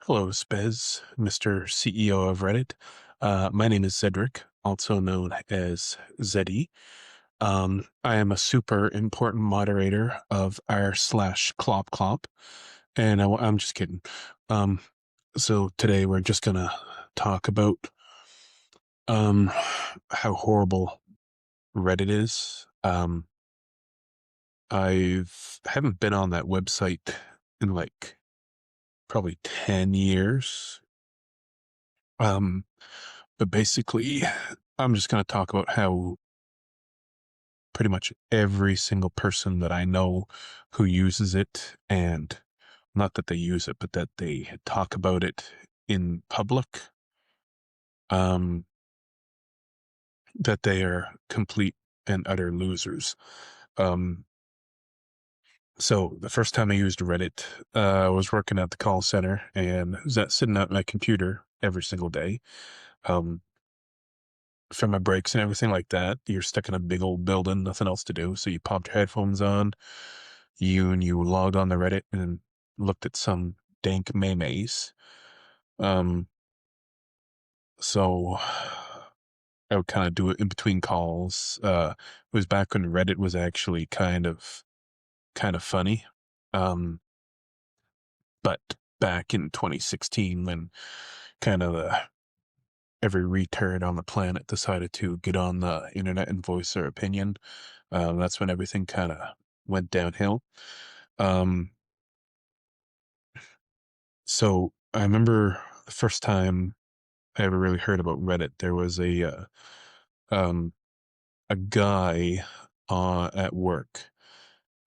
Hello, Spez, Mr. CEO of Reddit. My name is Cedric, also known as Zeddy. I am a super important moderator of r slash Clop Clop, and I'm just kidding. Um, so today we're just gonna talk about um, how horrible Reddit is. Haven't been on that website in like probably 10 years. Um, But basically, I'm just going to talk about how pretty much every single person that I know who uses it, and not that they use it, but that they talk about it in public, um, that they are complete and utter losers. Um, so the first time I used Reddit, I was working at the call center and was sitting at my computer every single day. Um, for my breaks and everything like that, you're stuck in a big old building, nothing else to do. So you popped your headphones on, you logged on the Reddit and looked at some dank memes. Um, so I would kind of do it in between calls. It was back when Reddit was actually kind of funny. Um, but back in 2016, when kind of every retard on the planet decided to get on the internet and voice their opinion. That's when everything kind of went downhill. Um, so I remember the first time I ever really heard about Reddit, there was um, a guy at work.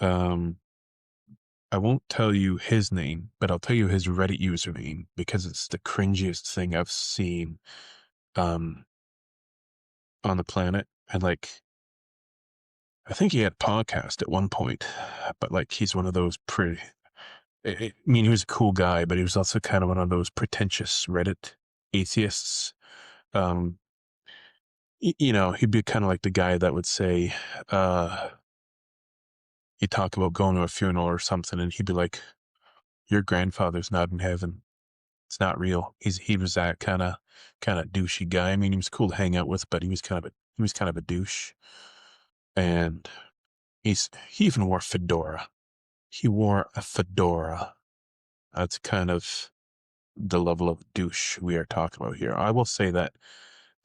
Um, I won't tell you his name, but I'll tell you his Reddit username because it's the cringiest thing I've seen um, on the planet. And like, I think he had a podcast at one point, but like he's one of those I mean, he was a cool guy, but he was also kind of one of those pretentious Reddit atheists. Um, he'd be kind of like the guy that would say, he'd talk about going to a funeral or something, and he'd be like, "Your grandfather's not in heaven. It's not real." He was that kind of douchey guy. I mean, he was cool to hang out with, but he was kind of a douche, and he even wore fedora. He wore a fedora. That's kind of the level of douche we are talking about here. I will say that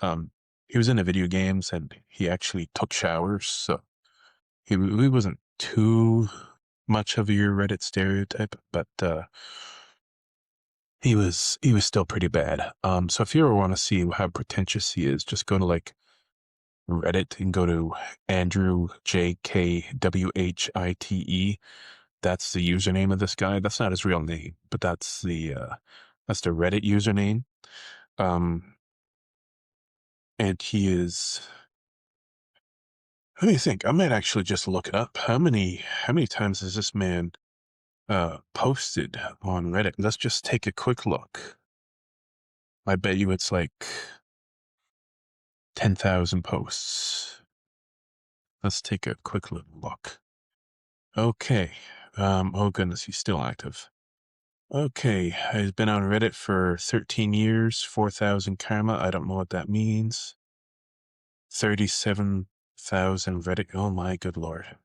um, he was into video games and he actually took showers, so he wasn't too much of your Reddit stereotype, but he was still pretty bad. So if you ever want to see how pretentious he is, just go to like Reddit and go to Andrew JKWHITE. That's the username of this guy. That's not his real name, but that's the Reddit username. And he is, let me think. I might actually just look it up. How many times has this man posted on Reddit? Let's just take a quick look. I bet you it's like 10,000 posts. Let's take a quick little look. Okay. Oh goodness, he's still active. Okay, he's been on Reddit for 13 years, 4,000 karma. I don't know what that means. 37,000 Reddit. Oh my good lord.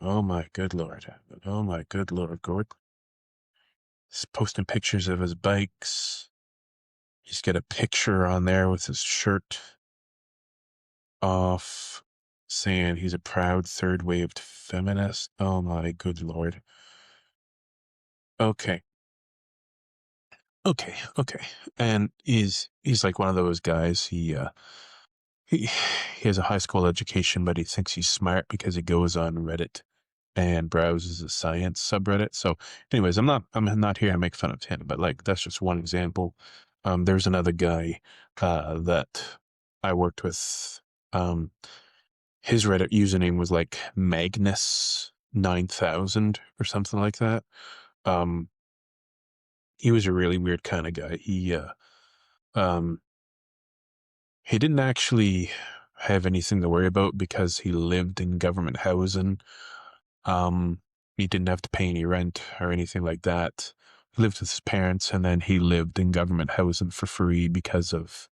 Oh my good lord. Oh my good lord, Gord. He's posting pictures of his bikes. He's got a picture on there with his shirt off, saying he's a proud third wave feminist. Oh my good lord. Okay. Okay. And he's like one of those guys. He has a high school education, but he thinks he's smart because he goes on Reddit and browses a science subreddit. So anyways, I'm not here to make fun of him, but like that's just one example. There's another guy that I worked with. His Reddit username was like Magnus 9000 or something like that. Um, he was a really weird kind of guy. Um, he didn't actually have anything to worry about because he lived in government housing. He didn't have to pay any rent or anything like that. lived with his parents, and then he lived in government housing for free because of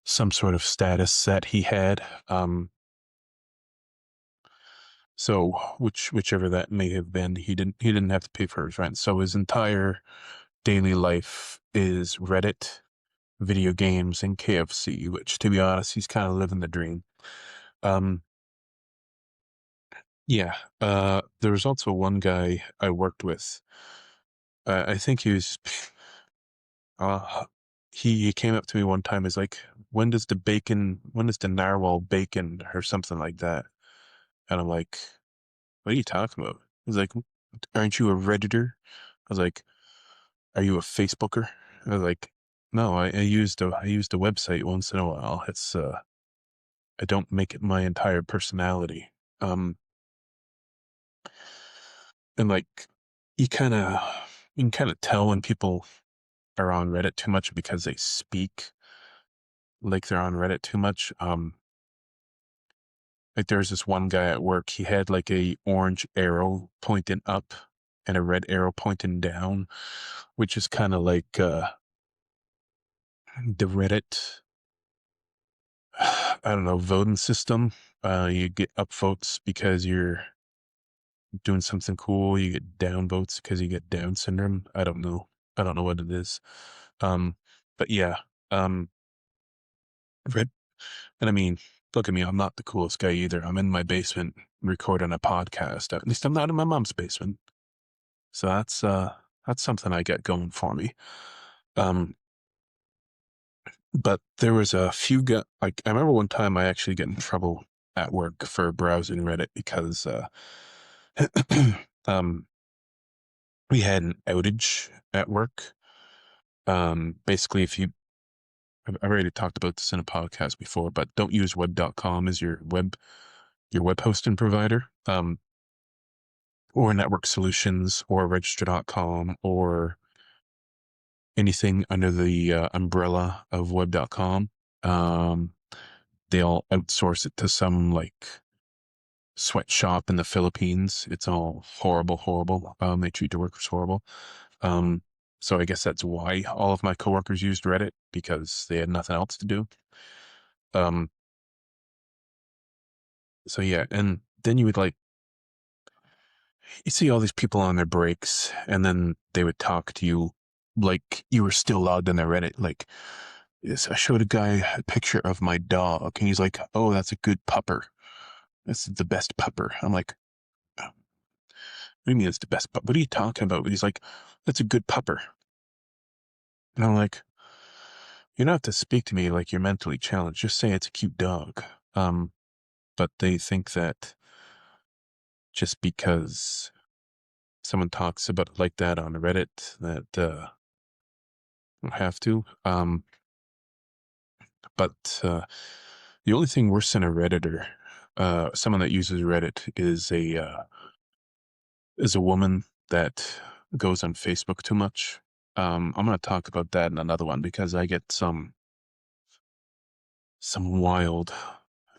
some sort of status that he had. So whichever that may have been, he didn't have to pay for his rent. So his entire daily life is Reddit, video games, and KFC, which, to be honest, he's kind of living the dream. Um, yeah. There was also one guy I worked with. I think he was. Uh, he came up to me one time. He's like, when does the narwhal bacon or something like that? And I'm like, what are you talking about? He's like, aren't you a Redditor? I was like, are you a Facebooker? I was like, no, I used a website once in a while. I don't make it my entire personality. Um, and like, you kind of, you can kind of tell when people are on Reddit too much because they speak like they're on Reddit too much. Like there's this one guy at work, he had like a orange arrow pointing up and a red arrow pointing down, which is kind of like the Reddit, I don't know, voting system. You get up votes because you're doing something cool. You get down votes because you get Down syndrome. I don't know. I don't know what it is. Um, but yeah, um, Red. And I mean, look at me. I'm not the coolest guy either. I'm in my basement recording a podcast. At least I'm not in my mom's basement. So that's something I get going for me. Um, but there was a few like I remember one time I actually get in trouble at work for browsing Reddit because um we had an outage at work. Basically if you I've already talked about this in a podcast before, but don't use web.com as your web hosting provider. Or network solutions or register.com or anything under the umbrella of web.com. Um, they'll outsource it to some like sweatshop in the Philippines. It's all horrible, horrible. They treat the workers horrible. Um, so I guess that's why all of my coworkers used Reddit because they had nothing else to do. Um, so yeah, and then you see all these people on their breaks, and then they would talk to you like you were still logged in their Reddit. Like, yes, I showed a guy a picture of my dog, and he's like, "Oh, that's a good pupper. That's the best pupper." I'm like, "What do you mean it's the best pup? What are you talking about?" He's like, "That's a good pupper." And I'm like, "You don't have to speak to me like you're mentally challenged. Just say it's a cute dog." But they think that just because someone talks about it like that on Reddit, that don't have to. But the only thing worse than a Redditor, someone that uses Reddit, is a woman that goes on Facebook too much. I'm going to talk about that in another one because I get some wild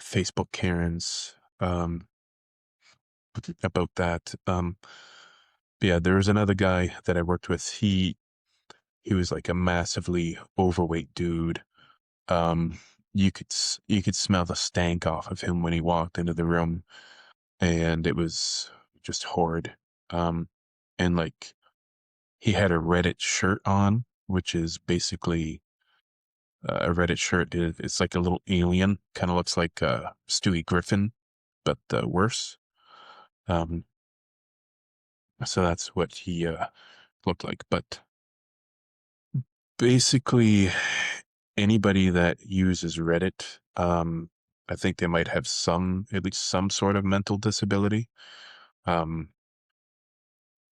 Facebook Karens about that. Yeah, there was another guy that I worked with. He was like a massively overweight dude. Um, you could smell the stank off of him when he walked into the room, and it was just horrid. Um, and like he had a Reddit shirt on, which is basically a Reddit shirt. It's like a little alien, kind of looks like Stewie Griffin, but worse. Um, so that's what he looked like. But basically, anybody that uses Reddit, I think they might have at least some sort of mental disability. Um,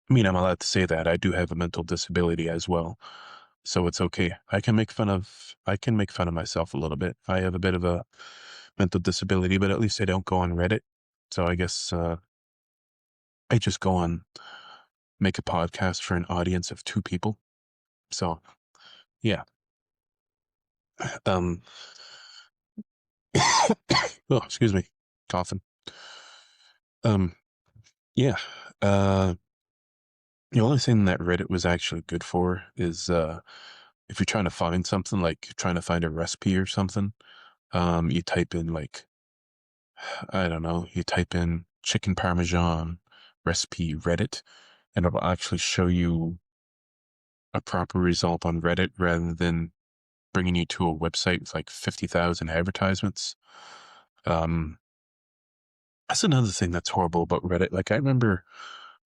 I mean, I'm allowed to say that I do have a mental disability as well, so it's okay. I can make fun of myself a little bit. I have a bit of a mental disability, but at least I don't go on Reddit. So I guess I just go on make a podcast for an audience of two people. So yeah. Um. Oh, excuse me, coughing. Um. Yeah. Uh. The only thing that Reddit was actually good for is if you're trying to find something, like trying to find a recipe or something, you type in like, I don't know, you type in chicken parmesan recipe Reddit, and it'll actually show you a proper result on Reddit rather than bringing you to a website with like 50,000 advertisements. Um, that's another thing that's horrible about Reddit. Like I remember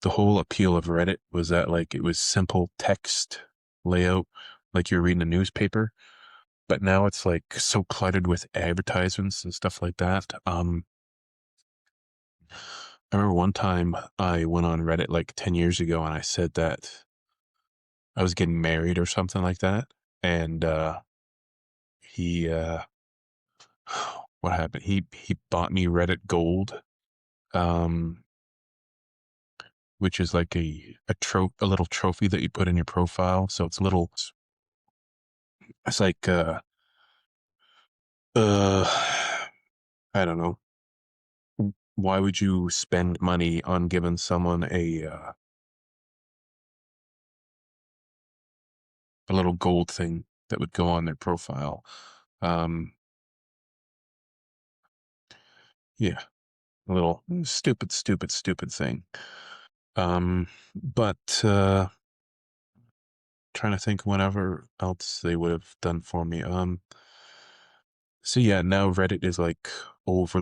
the whole appeal of Reddit was that like it was simple text layout, like you're reading a newspaper. But now it's like so cluttered with advertisements and stuff like that. I remember one time I went on Reddit like 10 years ago and I said that I was getting married or something like that. And he what happened? He bought me Reddit Gold, um, which is like a little trophy that you put in your profile. So it's little, it's like uh I don't know. Why would you spend money on giving someone a little gold thing that would go on their profile? Um, yeah, a little stupid thing. But trying to think whatever else they would have done for me. So yeah, now Reddit is like over